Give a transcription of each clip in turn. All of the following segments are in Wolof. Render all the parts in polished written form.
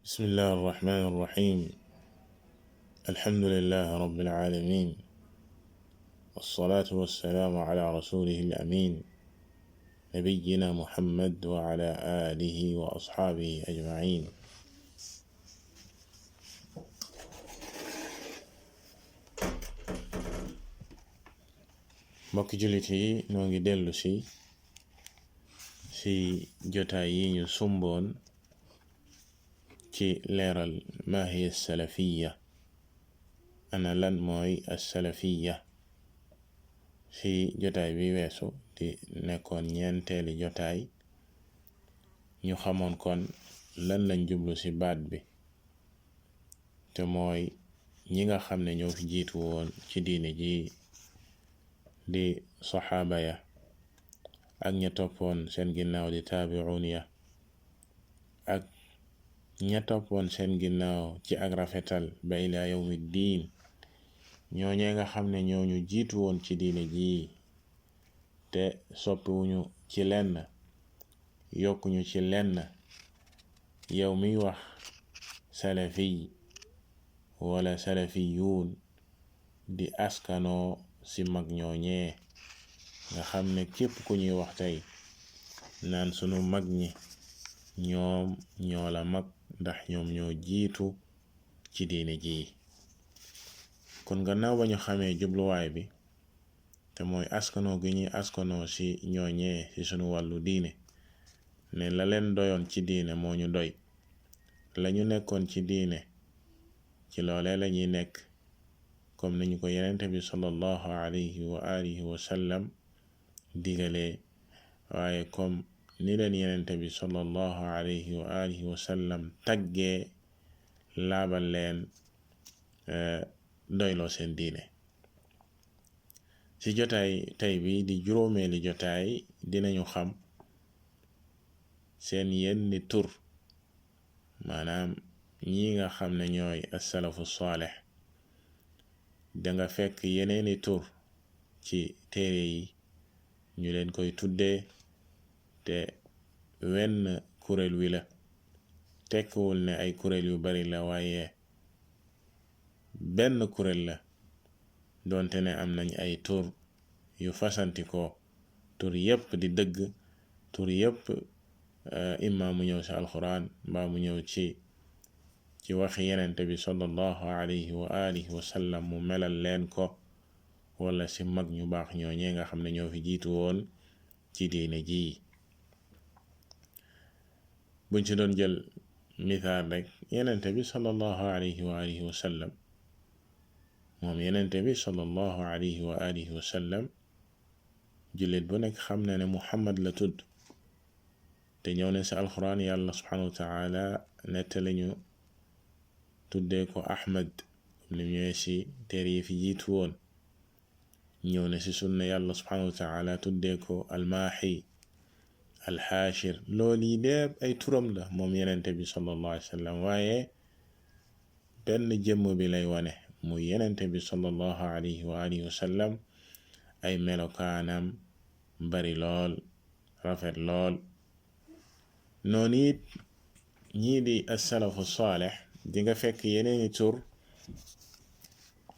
بسم الله الرحمن الرحيم. الحمد لله رب العالمين، والصلاة والسلام على رسوله الأمين نبينا محمد وعلى آله وأصحابه أجمعين. mbokki jullit yi noo ngi dellu si jotaay yi ñu sumboon ci leeral ma hiya salafiya, ana lan mooy as-salafiya. si jotaay bi weesu di nekkoon ñeenteeli jotaay, ñu xamoon kon lan lañ jublu ci baat bi, te mooy ñi nga xam ne ñoo fi jiitu woon ci diine ji di saxaaba ya ak ña toppoon seen ginnaaw di taabi'un ya ak ña toppoon seen ginnaaw ci ak rafetal ba ila yawmi diin. ñooñee nga xam ne ñooñu jiitu woon ci diine ji te soppiwuñu ci lenn, yokkuñu ci lenn. yow miy wax salafi wala salafiyuun di askanoo ci mag ñooñee nga xam ne képp ku ñuy wax tey naan sunu mag ñi ñoom ñoo la mag ndax ñoom ñoo jiitu ci diine ji. kon gannaaw ba ñu xamee jubluwaay bi, te mooy askanoo gi ñuy askanoo ci ñooñee ci sunu wàllu diine, ne la leen doyoon ci diine moo ñu doy, lañu nekkoon ci diine ci loolee lañuy nekk, comme nañu ko yenente bi sallallahu alayhi wa alihi wa sallam digalee, waaye comme ni leen yenente bi sallallahu alayhi wa alihi wa sallam taggee laabal leen doyloo seen diine. ci jotaay tey bi di juróomeeli jotaay dinañu xam seen yenni tur, maanaam ñi nga xam ne ñooy as-salafu saalih. danga fekk yeneeni tur ci téere yi ñu leen koy tuddee, te wenn kuréel wi la, tekkiwul ne ay kuréel yu bari la, waaye benn kuréel la, doonte ne am nañ ay tur yu fasantikoo. tur yépp di dëgg, tur yépp imma mu ñëw ci alquran mbaa mu ñëw ci waxi yenente bi sallallahu alayhi wa alihi wa sallam mu melal leen ko, wala ci mag ñu baax ñooñee nga xam ne ñoo fi jiitu woon ci diine ji. buñ ci doon jël misaal rek, yenente bi sallallahu alayhi wa alihi wa sallam, moom yenente bi sallallahu alayhi wa alihi wa sallam, jullit bu nekk xam na ne Muhammad la tudd, te ñëw na ci alquran yàlla subhanahu wa taala nettali ñu tuddee ko Ahmad, ni ñëwee ci téere yi fi jiitu woon. ñëw na ci sunna yàlla subhanahu wa taala tuddee ko almaaxi, alxaashir. loolu yi lépp ay turam la moom yenente bi sallallahu alayhi wa sallam, waaye benn jëmm bi lay wane, muy yenente bi sallallahu alayhi wa alihi wa sallam. ay melokaanam bari lool, rafet lool. noonu it ñii di as-salafu saalih di nga fekk yeneeni tur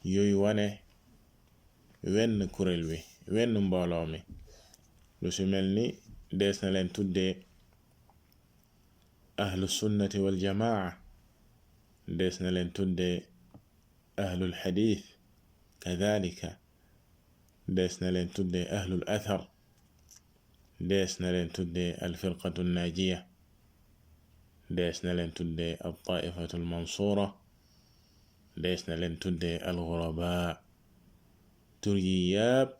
yuy wane wenn kuréel wi, wenn mbooloo mi. lu ci mel ni dees na leen tuddee ahlu sunnati wal jamaa, dees na leen tuddee ahlul xadiis, kadalika dees na leen tuddee ahlul athar, dees na leen tuddee alfirqatu naajiya, dees na leen tuddee al taifatu al mansuura, dees na leen tuddee al ghurabaa. tur yi yépp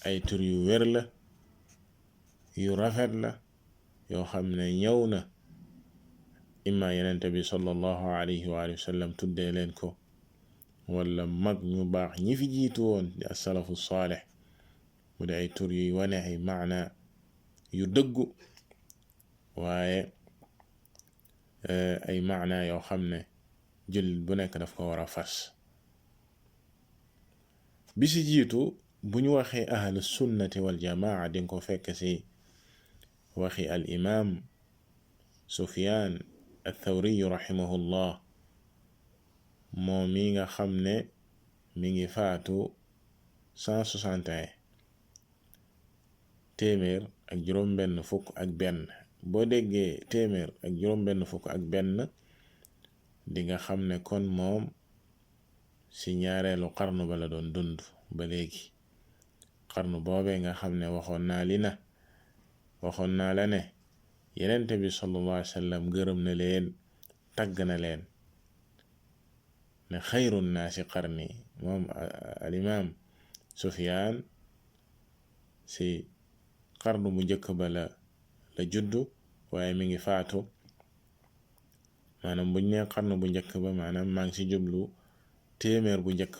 ay tur yu wér la, yu rafet la, yoo xam ne ñëw na imma yenente bi sallallahu alayhi wa sallam tuddee leen ko, wala mag ñu baax ñi fi jiitu woon di as-salafu saalih, mu di ay tur yuy wane ay maana yu dëggu, waaye ay maana yoo xam ne jullit bu nekk daf ko war a fas. bi ci jiitu bu ñu waxee ahlu sunnati wal jamaa, dinga ko fekk ci waxi al imam Sufyaan athawriyu rahimahullah moom mi nga xam ne mi ngi faatu 161 téeméer ak juróom benn fukk ak benn. boo déggee téeméer ak juróom benn fukk ak benn di nga xam ne kon moom ci ñaareelu xarnu ba la doon dund ba léegi. xarnu boobee nga xam ne waxoon naa la ne yenente bi sallallahu alayhi wa sallam gërëm na leen, tagg na leen ne xayru naasi qarni. moom al imam Sufyaan ci xarnu bu njëkk ba la juddu, waaye mi ngi faatu, maanaam buñ ne xarnu bu njëkk ba maanaam maa ngi ci jublu téeméer bu njëkk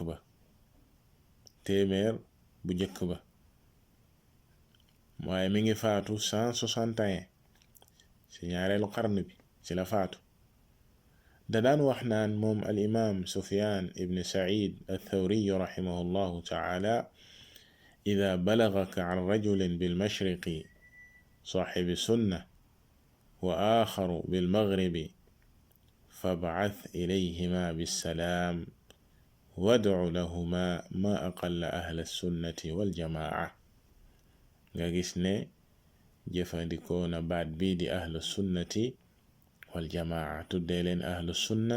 ba waaye mi ngi faatu 161 ci ñaareelu xarnu bi ci la faatu. da daan wax naan moom al imam Sufyaan ibn Saciid athawri rahimahullahu taala ida balagaka an rajulin bilmashriqi saaxibi sunna wa aaxaru bilmaghribi fabcath ilayhima bissalaam wadcu lahuma ma aqalla ahla sunnati waljamaaca. nga gis ne jëfandikoo na baat bii di ahlu sunnati waljamaa, tuddee leen ahlu sunna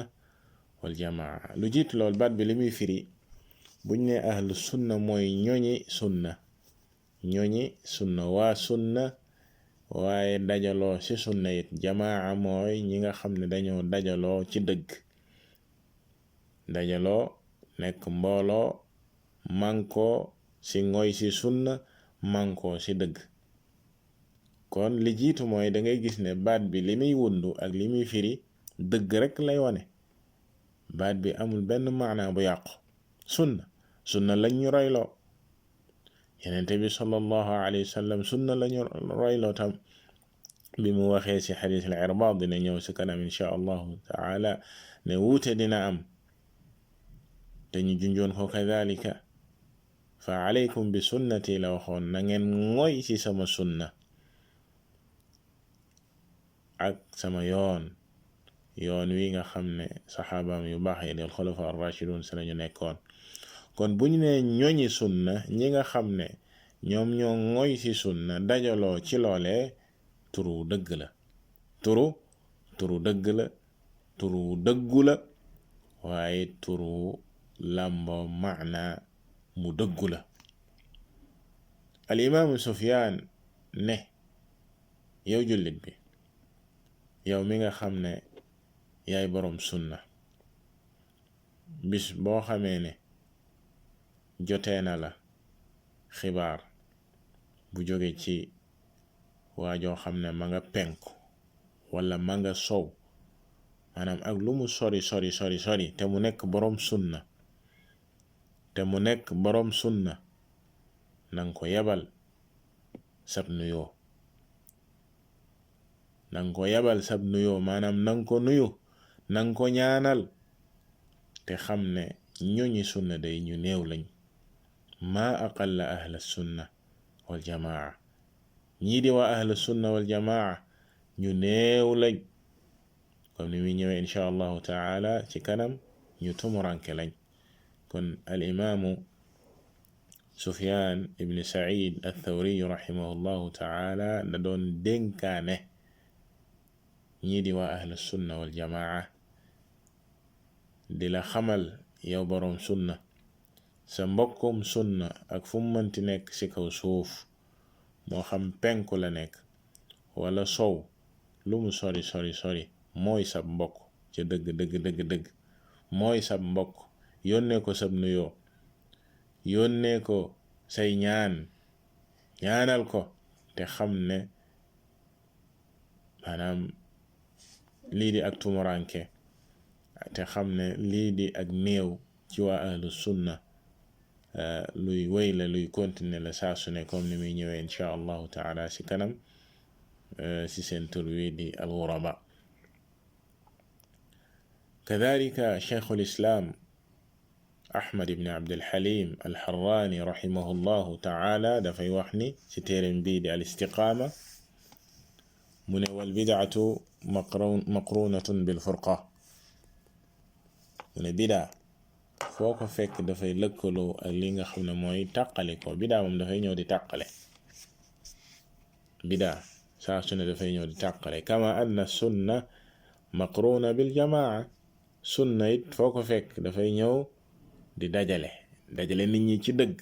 waljamaa. lu jiit lool baat bi li muy firi buñ ne ahlu sunna mooy ñoñi sunna waa sunna waaye dajaloo ci sunna it. jamaa mooy ñi nga xam ne dañoo dajaloo ci dëgg, dajaloo nekk mbooloo mànkoo ci ngoy ci sunna, mànkoo ci dëgg. kon li jiitu mooy da ngay gis ne baat bi li muy wundu ak li muy firi dëgg rekk lay wane. baat bi amul benn maana bu yàqu. sunna lañ ñu royloo, yenente bi sallallahu alayhi wa sallam sunna lañu royloo tam. bi mu waxee ci xadiis al Irbaad dina ñëw ci kanam insha allahu taala ne wuute dina am, te ñu junjoon ko kadhalika. fa alaykum bi sunnati la waxoon, na ngeen ngoy ci sama sunna ak sama yoon wi nga xam ne saxaabaam yu baax yi del xulafa ar-rashidun si lañu nekkoon. kon bu ñu nee ñoñi sunna, ñi nga xam ne ñoom ñoo ngoy ci sunna dajaloo ci loolee, turu dëgg la, turu dëggu la, waaye turu làmboo maana mu dëggu la. al imaamu Sufyaan ne yow jullit bi, yow mi nga xam ne yaay boroom sunna, bis boo xamee ne jotee na la xibaar bu jóge ci waajoo xam ne ma nga penku wala ma nga sow, maanaam ak lu mu sori te mu nekk boroom sunna, nanga ko yabal sab nuyoo, maanaam nanga ko nuyu, nanga ko ñaanal, te xam ne ñoñi sunna day ñu néew lañ. maa aqalla ahla sunna wal jamaa, ñii di waa ahla sunna wal jamaa ñu néew lañ, comme ni muy ñëwee insha allahu taala ci kanam, ñu tumuranke lañ. kon al imaamu Sufyaan ibn Saciid athawri rahimahullahu taala da doon dénkaane ñii di waa ahlu sunna wal jamaa, di la xamal yow boroom sunna, sa mbokkum sunna ak fu mu mënti nekk ci kaw suuf, moo xam penku la nekk wala sow, lu mu sori mooy sab mbokk ca dëgg mooy sab mbokk. yónnee ko sab nuyoo, yónnee ko say ñaanal ko, te xam ne maanaam lii di ak tumuranke, te xam ne lii di ak néew ci waa ahlu sunna luy wéy la, luy continuer la saa su ne, comme ni muy ñëwee insha allahu taala ci kanam ci seen tur wi di al ghuraba. kadhalika cheikhul islam Ahmad ibn Abdul Halim al Harrani rahimahullahu taala dafay wax ni ci téereem bii di al istiqaama mu ne wal bidaatu maqrunatun bil furqa mu ne bidaa foo ko fekk dafay lëkkaloo ak li nga xam ne mooy tàqale ko bidaa moom dafay ñëw di tàqale bidaa saa su ne dafay ñëw di tàqale kama anna sunna maqruna bil jamaa sunna it foo ko fekk dafay ñëw di dajale nit ñi ci dëgg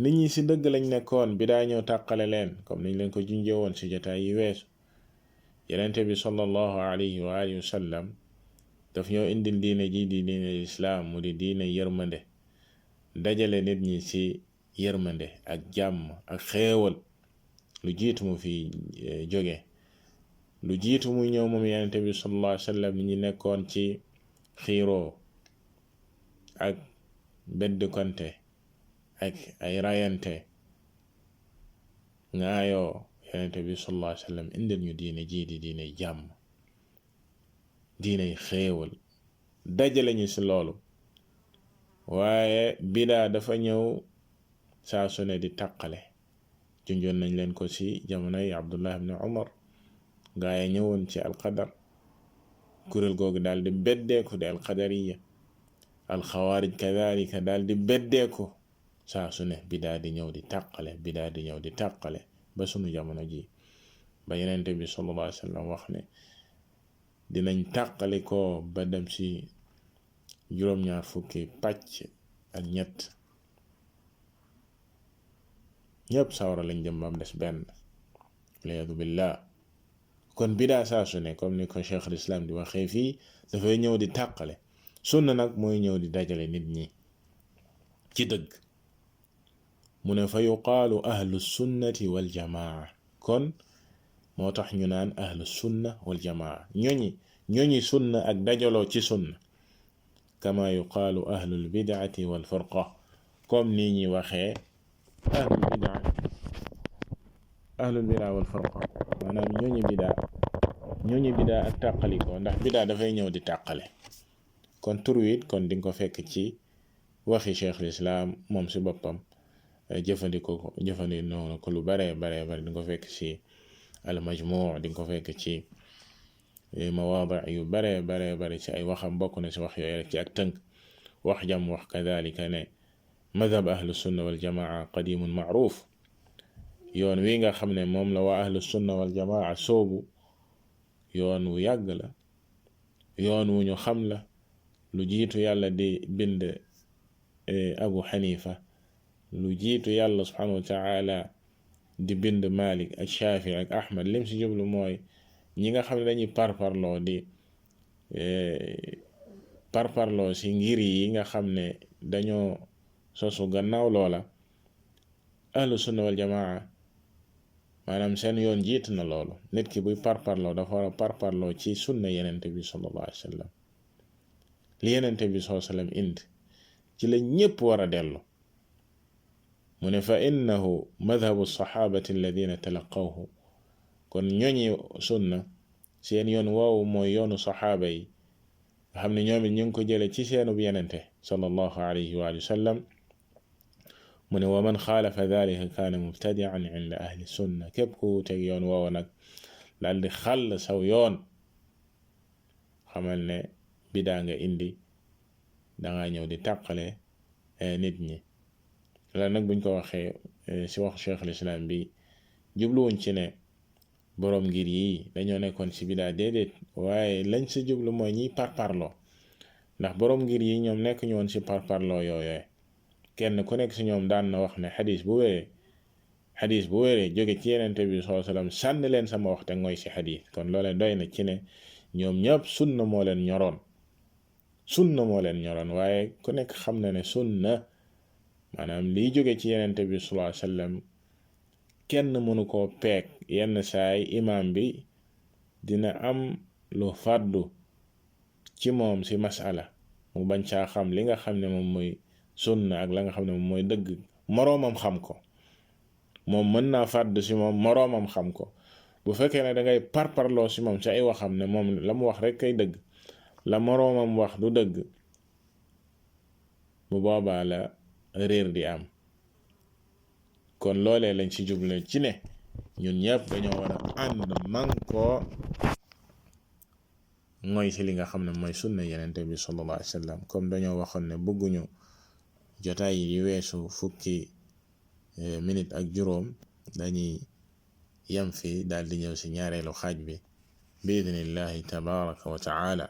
nit ñi ci dëgg lañ nekkoon bidaa ñëw tàqale leen comme niñ leen ko junjee woon ci jotaay yi weesu yenente bi sallallahu alayhi wa alihi wa sallam daf ñoo indil diine ji di diine islaam mu di diine yërmande dajale nit ñi ci yërmande ak jàmm ak xéewal lu jiitu mu fi jóge lu jiitu muy ñëw moom yenente bi sallallahu alayhi wa sallam nit ñi nekkoon ci xiiroo ak bedd konte ak ay rayante ngaayoo yenente bi sallallahu alayhi wa sallam indil ñu diine ji di diine jàmm diinay xéewal dajale ñu ci loolu waaye bidaa dafa ñëw saa su ne di tàqale junjoon nañ leen ko ci jamonoy Abdullah ibn Umar gaa yi ñëwoon ci alqadar kuréel googu daal di beddeeku di alqadariya alxawaarij kadalika daal di beddeeku saa su ne bidaa di ñëw di tàqale bidaa di ñëw di tàqale ba sunu jamono ji ba yenente bi sallallahu alayhi wa sallam wax ne dinañ tàqali ko ba dem ci juróom-ñaar fukki pàcc ak ñett ñëpp sawara lañ jëm bam des benn waliyadu billah kon bidaa saa su ne comme ni ko cheikh al-islam di waxee fii dafay ñëw di tàqale sunna nag mooy ñëw di dajale nit ñi ci dëgg mu ne fa yuqaalu ahlu sunnati wal jamaa kon moo tax ñu naan ahlu sunna wal jamaa ñoñi sunna ak dajaloo ci sunna kama yuqaalu ahlul bid'ati wal furqa comme nii ñi waxee ahlul bid'a wal furqa maanaam ñoñi bidaa ak tàqalikoo ndax bidaa dafay ñëw di tàqale kon tur wi kon di nga ko fekk ci waxi cheikh lislaam moom si boppam jëfandikoo ko lu bare di nga ko fekk ci al majmuu di nga ko fekk ci mawaadi yu bare ci ay waxam bokk na ci wax yooyu rek ci ak tënk wax jam wax kadalika ne madhab ahlu sunna wal jamaa qadimun maaruf yoon wi nga xam ne moom la waa ahlu sunna wal jamaa soobu yoon wu yàgg la yoon wu ñu xam la lu jiitu yàlla di bind abu xanifa lu jiitu yàlla subhanahu wa taala di bind malik ak shafi ak ahmad lim si jublu mooy ñi nga xam ne dañuy parparloo si ngir yi nga xam ne dañoo sosu gannaaw loola ahlu sunna wal jamaa maanaam seen yoon jiit na loolu nit ki buy parparloo dafa war a parparloo ci sunna yenente bi sallallahu alayhi wa sallam li yenente bi sallallahu alayhi wa sallam indi ci la ñépp war a dellu mu ne fa innahu madhabu saxaabati alladina talaqawhu kon ñoñi sunna seen yoon woowu mooy yoonu saxaaba yi nga xam ne ñoom it ñu ngi ko jële ci seenub yenente sallallahu alayhi wa sallam mu ne wa man xaalafa dalika kaana mubtadian inda ahli sunna képp ku teg yoon woowu nag daal di xàll saw yoon xamal ne bidaa nga indi danga ñëw di tàqale nit ñi la nag buñ ko waxee ci wax cheikh al-islam bi jubluwuñ ci ne boroom ngir yi dañoo nekkoon ci bidaa déedéet waaye lañ ci jublu mooy ñiy parparloo ndax boroom ngir yi ñoom nekk ñu woon ci parparloo yooyee kenn ku nekk ci ñoom daan na wax ne xadis bu wéree jóge ci yenente bi sallallahu alayhi wasallam sànni leen sama wax te ngoy ci xadis kon loolee doy na ci ne ñoom ñëpp sunna moo leen ñoroon waaye ku nekk xam na ne sunna maanaam liy jóge ci yenente bi sallallahu alayhi wasallam kenn mënu koo peeg yenn saay imaam bi dina am lu fàddu ci moom ci masala mu bañ caa xam li nga xam ne moom mooy sunna ak la nga xam ne moom mooy dëgg moroomam xam ko moom mën naa fàdd ci moom moroomam xam ko bu fekkee ne dangay parparloo ci moom ci ay waxam ne moom la mu wax rek kay dëgg la moroomam wax du dëgg bu boobaa la réer di am kon loolee lañ ci jublu ci ne ñun ñëpp dañoo war a ànd mànkoo mooy ci li nga xam ne mooy sunna yenente bi sallallahu alayhi wa sallam comme dañoo waxoon ne bëgguñu jotaay yi weesu fukki minute ak juróom dañuy yem fii daal di ñëw ci ñaareelu xaaj bi bi idnillahi tabaraka wa taala